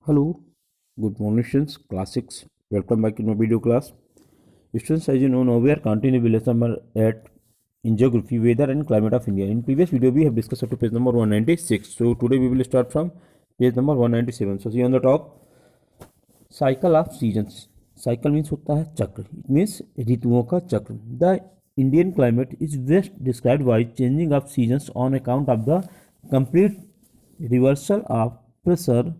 Hello, good morning students, class 6. Welcome back to my video class. Students, as you know, now we are continuing with lesson number 8 in geography, weather and climate of India. In previous video, we have discussed up to page number 196. So today we will start from page number 197. So see on the top, cycle of seasons. Cycle means होता है चक्र. It means ऋतुओं का चक्र. The Indian climate is best described by changing of seasons on account of the complete reversal of pressure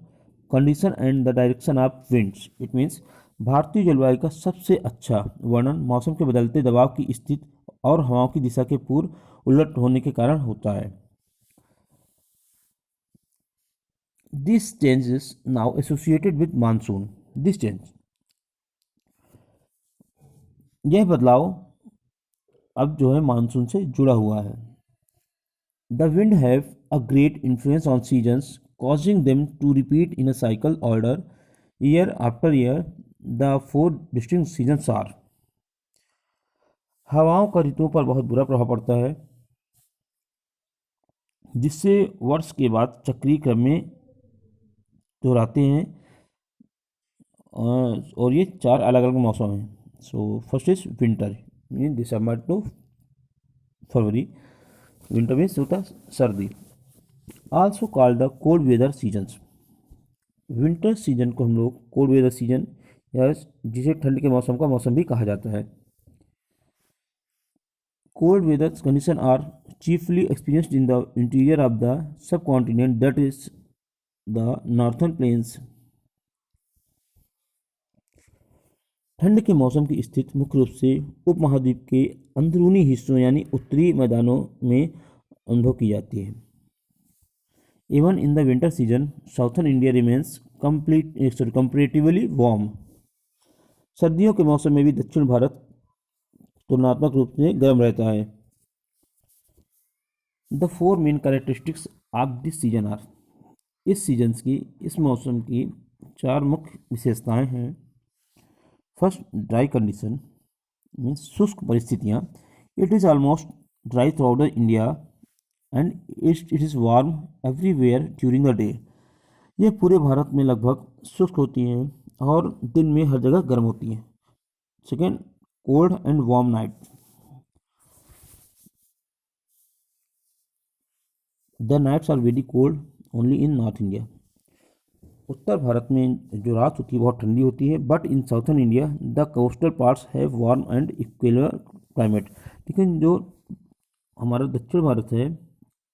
condition and the direction of winds. It means भारतीय जलवायु का सबसे अच्छा वर्णन मौसम के बदलते दबाव की स्थिति और हवाओं की दिशा के पूर्व उलट होने के कारण होता है. This change is now associated with monsoon. This change, यह बदलाव अब जो है मानसून से जुड़ा हुआ है. The wind have a great influence on seasons causing them to repeat in a cycle order year after year. The four distinct seasons are. हवाओं का ऋतुओं पर बहुत बुरा प्रभाव पड़ता है जिससे वर्ष के बाद चक्रीय क्रम में दोहराते हैं और ये चार अलग अलग मौसम हैं. So first is winter, mean December to February. Winter means होता है सर्दी. Also called the cold weather seasons. Winter season को हम लोग कोल्ड वेदर सीजन या जिसे ठंड के मौसम का मौसम भी कहा जाता है. Cold weather condition are chiefly experienced in the interior of the subcontinent, that is the northern plains. ठंड के मौसम की स्थिति मुख्य रूप से उपमहाद्वीप के अंदरूनी हिस्सों यानी उत्तरी मैदानों में अनुभव की जाती है. Even in the winter season, southern India remains comparatively warm. सर्दियों के मौसम में भी दक्षिण भारत तुलनात्मक रूप से गर्म रहता है. The four main characteristics of this season are. इस सीजन की, इस मौसम की चार मुख्य विशेषताएं हैं. फर्स्ट, ड्राई कंडीशन मीन्स शुष्क परिस्थितियाँ. It is almost dry through out the India and it is warm everywhere during the day. ये पूरे भारत में लगभग शुष्क होती हैं और दिन में हर जगह गर्म होती हैं. Second, cold and warm night. The nights are very cold only in north India. उत्तर भारत में जो रात होती है बहुत ठंडी होती है, but in southern India the coastal parts have warm and equator climate. लेकिन जो हमारा दक्षिण भारत है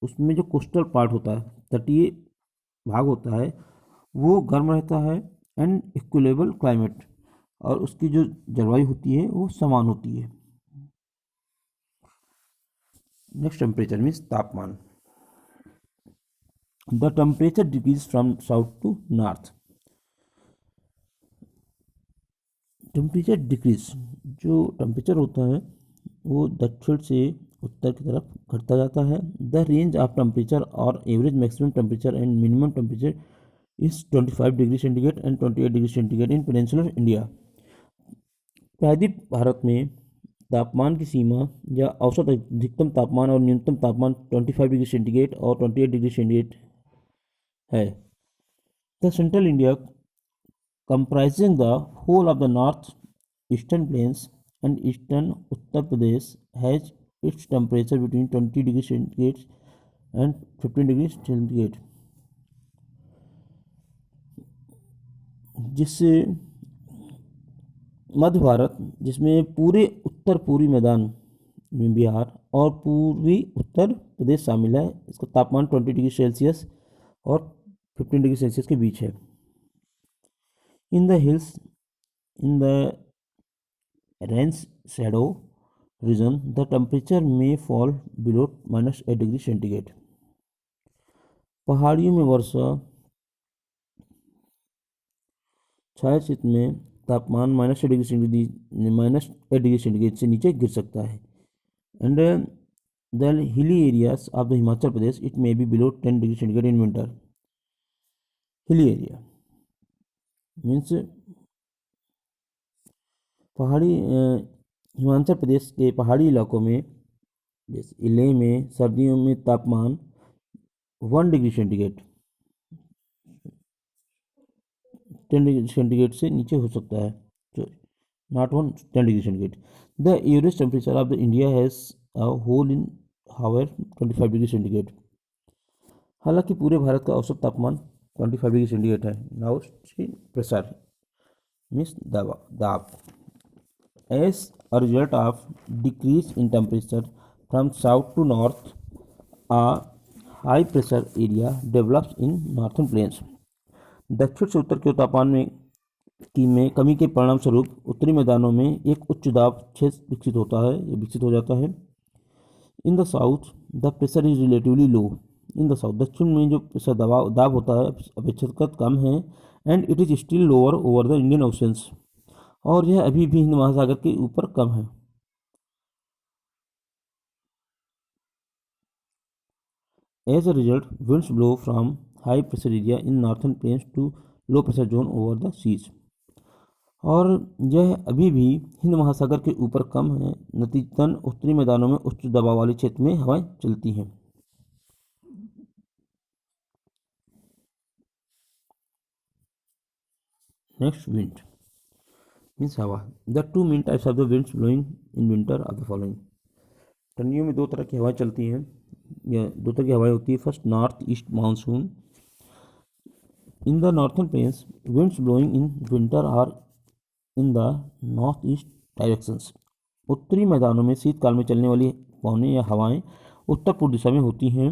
उसमें जो कोस्टल पार्ट होता है, तटीय भाग होता है, वो गर्म रहता है एंड इक्विलेबल क्लाइमेट, और उसकी जो जलवायु होती है वो समान होती है. नेक्स्ट, टेम्परेचर मीन्स तापमान. The temperature decrease from south to north. Temperature decrease, जो टेम्परेचर होता है वो दक्षिण से उत्तर की तरफ घटता जाता है. द रेंज ऑफ टेम्परेचर और average maximum temperature and minimum temperature is 25 degree centigrade and 28 degree centigrade in peninsular India. प्रायद्वीप भारत में तापमान की सीमा या औसत अधिकतम तापमान और न्यूनतम तापमान 25 डिग्री सेंटीग्रेड और 28 डिग्री सेंटीग्रेड है. The central India comprising the whole of the north eastern plains and eastern Uttar Pradesh has its temperature between 20 degree centigrade and 15 degree centigrade. जिससे मध्य भारत, जिसमें पूरे उत्तर पूर्वी मैदान में बिहार और पूर्वी उत्तर प्रदेश शामिल है, इसका तापमान 20 डिग्री सेल्सियस और 15 डिग्री सेल्सियस के बीच है. In the hills, in the rain shadow region, the temperature may fall below -8 degree centigrade. पहाड़ियों में वर्षा छाया चित्र में तापमान -8 डिग्री सेंटीग्रेड से नीचे गिर सकता है. And the hilly areas of the Himachal Pradesh it may be below 10 degree centigrade in winter. Hilly area means पहाड़ी, हिमाचल प्रदेश के पहाड़ी इलाकों में जैसे लेह में सर्दियों में तापमान 1 डिग्री सेंटीग्रेड 10 डिग्री सेंटीग्रेड से नीचे हो सकता है, तो not on 10 degree centigrade. The average temperature of the India has a whole in hour 25 degree centigrade. हालांकि पूरे भारत का औसत तापमान 25 डिग्री सेंटीग्रेड है। नाउ प्रेशर मीन्स दाब। As a result of decrease in temperature from south to north, a high pressure area develops in northern plains. दक्षिण से उत्तर के तापमान में कमी के परिणाम स्वरूप उत्तरी मैदानों में एक उच्च दाब क्षेत्र विकसित हो जाता है। In the south the pressure is relatively low. In the south दक्षिण में जो प्रेशर दाब होता है अपेक्षाकृत कम है। And it is still lower over the Indian oceans, और यह अभी भी हिंद महासागर के ऊपर कम है। As a result winds blow from high pressure area in northern plains to low pressure zone over the seas, और यह अभी भी हिंद महासागर के ऊपर कम है। नतीजतन उत्तरी मैदानों में उच्च दबाव वाले क्षेत्र में हवाएं चलती हैं। नेक्स्ट विंड मीन्स हवा। The two main types of the winds blowing in winter are the following. ठंडियों में दो तरह की हवाएं चलती हैं, या दो तरह की हवाएं होती है। First north east monsoon. In the northern plains winds blowing in winter are in the north east directions. उत्तरी मैदानों में शीतकाल में चलने वाली पवनें या हवाएं उत्तर पूर्व दिशा में होती हैं।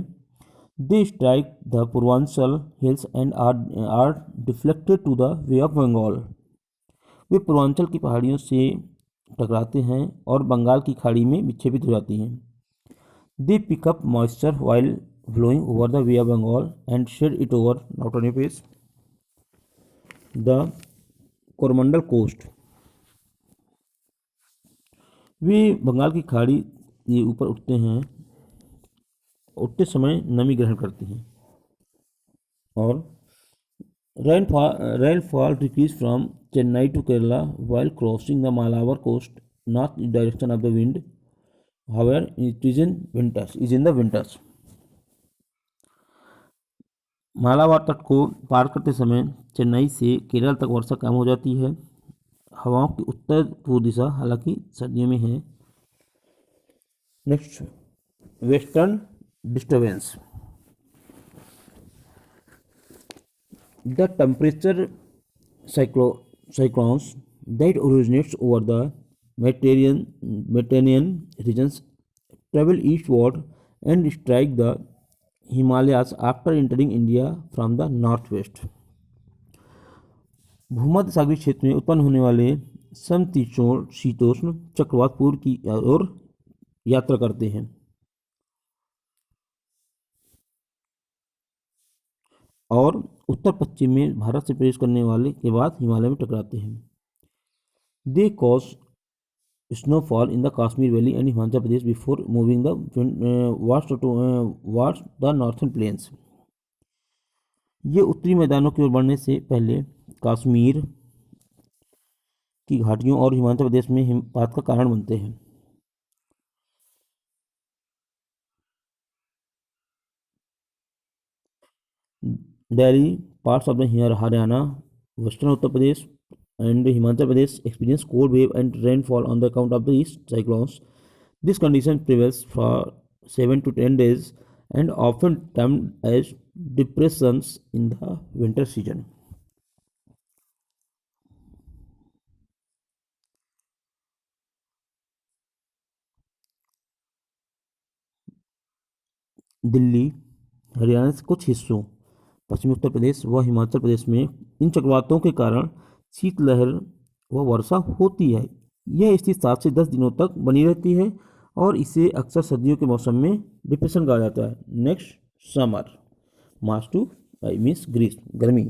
They strike the Purvanchal hills and are deflected to the bay of Bengal. वे पूर्वांचल की पहाड़ियों से टकराते हैं और बंगाल की खाड़ी में विक्षेपित हो जाती हैं। They pick up moisture while blowing over the bay of Bengal and shed it over not on a face the Coromandel coast. वे बंगाल की खाड़ी के ऊपर उठते समय नमी ग्रहण करती हैं। और rainfall decrease from Chennai to Kerala while crossing the Malabar coast north direction of the wind. However, it is in the winters. Malabar तट को पार करते समय चेन्नई से केरल तक वर्षा कम हो जाती है। हवाओं की उत्तर पूर्व दिशा हालांकि सर्दियों में है। Next western disturbance. The temperature cyclones that originates over the Mediterranean regions travel eastward and strike the Himalayas after entering India from the northwest. भूमध्य सागरीय क्षेत्र में उत्पन्न होने वाले समशीतोष्ण चक्रवात पूर्व की ओर यात्रा करते हैं और उत्तर पश्चिम में भारत से प्रवेश करने वाले के बाद हिमालय में टकराते हैं। They cause snowfall in the Kashmir valley and Himachal Pradesh before moving wards the northern plains. ये उत्तरी मैदानों की ओर बढ़ने से पहले कश्मीर की घाटियों और हिमाचल प्रदेश में हिमपात का कारण बनते हैं। Delhi, parts of the Haryana, western Uttar Pradesh, and Himachal Pradesh experience cold wave and rainfall on the account of the east cyclones. This condition prevails for 7 to 10 days and often termed as depressions in the winter season. Delhi, Haryana के कुछ हिस्सों, पश्चिमी उत्तर प्रदेश व हिमाचल प्रदेश में इन चक्रवातों के कारण शीतलहर व वर्षा होती है। यह स्थिति 7 से 10 दिनों तक बनी रहती है और इसे अक्सर सर्दियों के मौसम में डिप्रेशन कहा जाता है। नेक्स्ट समर, मार्च टू मई मीन्स ग्रीष्म गर्मी,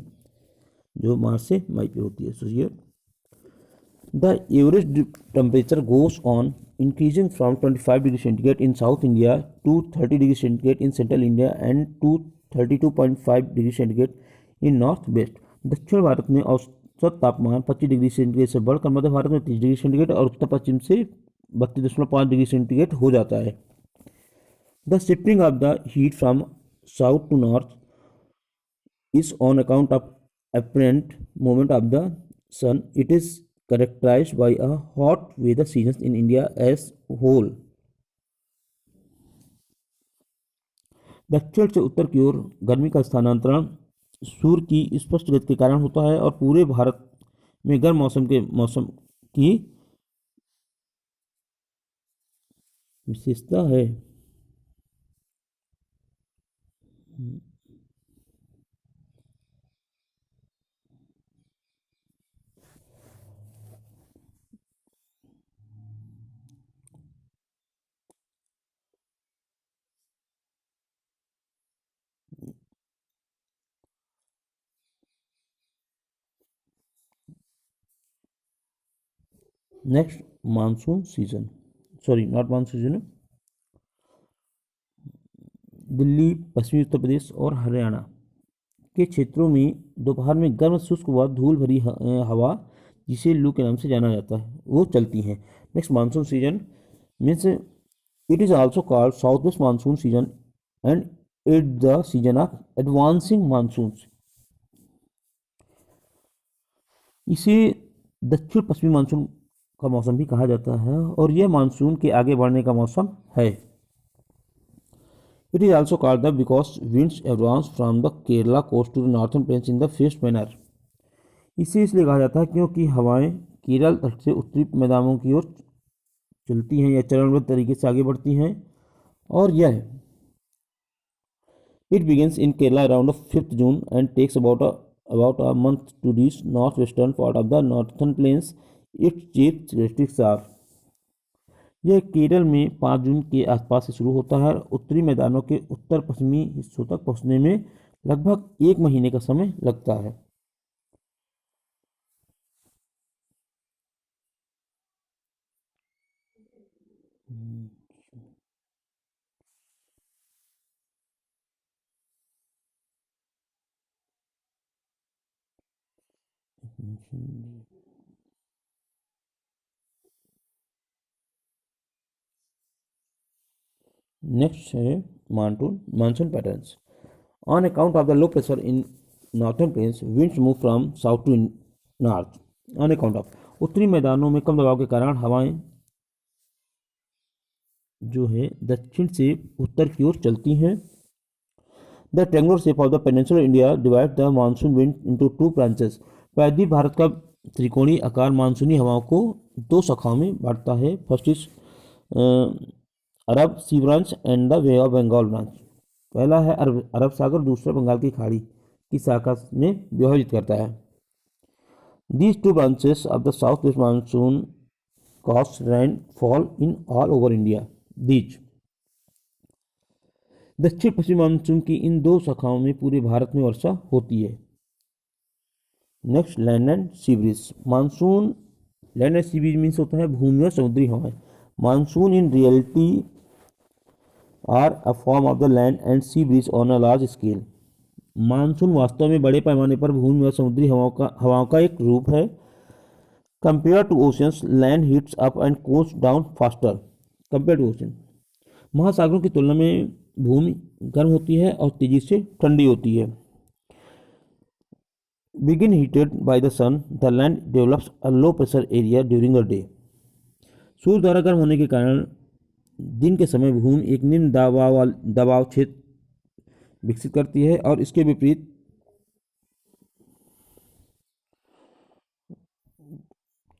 जो मार्च से मई पे होती है। So here the average temperature goes on increasing from 25 degree centigrade in South India to 30 degree centigrade in Central India and to 32.5 degree centigrade in north west. दक्षिण भारत में औसत तापमान 25 डिग्री सेंटीग्रेड से बढ़कर मध्य भारत में 30 डिग्री सेंटीग्रेड और उत्तर पश्चिम से 32.5 degree centigrade हो जाता है। The shifting of the heat from south to north is on account of apparent movement of the sun. It is characterized by a hot weather seasons in India as whole. दक्षिण से उत्तर की ओर गर्मी का स्थानांतरण सूर्य की स्पष्ट गति के कारण होता है और पूरे भारत में गर्म मौसम की विशेषता है। Next monsoon season, sorry not monsoon season, Delhi, पश्चिमी उत्तर प्रदेश और हरियाणा के क्षेत्रों में दोपहर में गर्म शुष्क व धूल भरी हवा, जिसे लू के नाम से जाना जाता है, वो चलती है। Next monsoon season means it is also called south west monsoon season and it the season of advancing monsoon. इसे दक्षिण पश्चिमी मानसून का मौसम भी कहा जाता है और यह मानसून के आगे बढ़ने का मौसम है। It is also called the because winds advance from the Kerala coast to the northern plains in the fast manner. इसे इसलिए कहा जाता है क्योंकि हवाएं केरल तट से उत्तरी मैदानों की ओर चलती हैं या चरणबद्ध तरीके से आगे बढ़ती हैं और यह It begins in Kerala around 5th June and takes about a month to reach northwestern part of the northern plains. Its chief characteristics are यह केरल में 5 जून के आसपास से शुरू होता है और उत्तरी मैदानों के उत्तर पश्चिमी हिस्सों तक पहुंचने में लगभग 1 महीने का समय लगता है। नेक्स्ट है monsoon patterns. On account of the low pressure in northern plains winds move from south to north. On account of उत्तरी मैदानों में कम दबाव के कारण हवाएं जो है दक्षिण से उत्तर की ओर चलती हैं। The triangular shape of the peninsular India divide the monsoon wind into 2 branches. प्रायद्वीप भारत का त्रिकोणीय आकार मानसूनी हवाओं को 2 शाखाओं में बांटता है। First is Arab sea branch and the bay of Bengal branch. पहला है अरब सागर, दूसरा बंगाल की खाड़ी की शाखा में विभाजित करता है। These 2 branches of the south west monsoon cause rainfall in all over India. These दक्षिण पश्चिमी मानसून की इन 2 शाखाओं में पूरे भारत में वर्षा होती है। Next land and sea breeze. Monsoon land and sea breeze means होता है भूमि और समुद्री हवाएं। Monsoon in reality are a form of the land and sea breeze on a large scale. Monsoon वास्तव में बड़े पैमाने पर भूमि और समुद्री हवाओं का एक रूप है। Compare to oceans land heats up and cools down faster. Compare to ocean महासागरों की तुलना में भूमि गर्म होती है और तेजी से ठंडी होती है। Begin heated by the sun the land develops a low pressure area during a day. सूर्य द्वारा गर्म होने के कारण दिन के समय भूमि एक निम्न दबाव क्षेत्र विकसित करती है और इसके विपरीत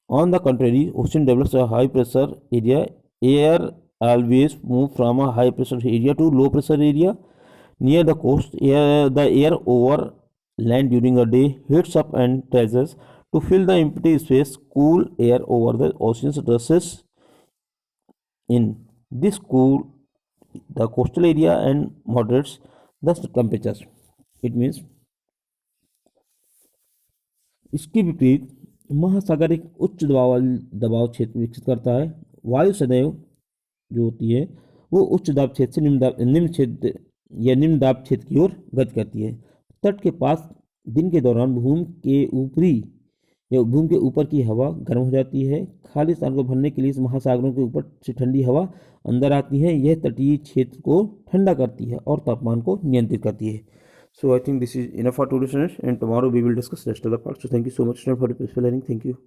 on the contrary ocean develops a high pressure area. Air always move from a high pressure area to low pressure area near the coast. The air over land during a day heats up and rises to fill the empty space. Cool air over the oceans rushes in. This cool the coastal area and moderates the temperatures. It means इसके विपरीत महासागर एक उच्च दबाव क्षेत्र विकसित करता है। वायु सदैव जो होती है वो उच्च दाब क्षेत्र से निम्न दाब क्षेत्र की ओर गति करती है। तट के पास दिन के दौरान भूमि के ऊपर की हवा गर्म हो जाती है। खाली स्थान को भरने के लिए महासागरों के ऊपर से ठंडी हवा अंदर आती है। यह तटीय क्षेत्र को ठंडा करती है और तापमान को नियंत्रित करती है। So I think this is enough for today, students, and tomorrow we will discuss rest of the part. So thank you so much, students, for your peaceful learning. Thank you.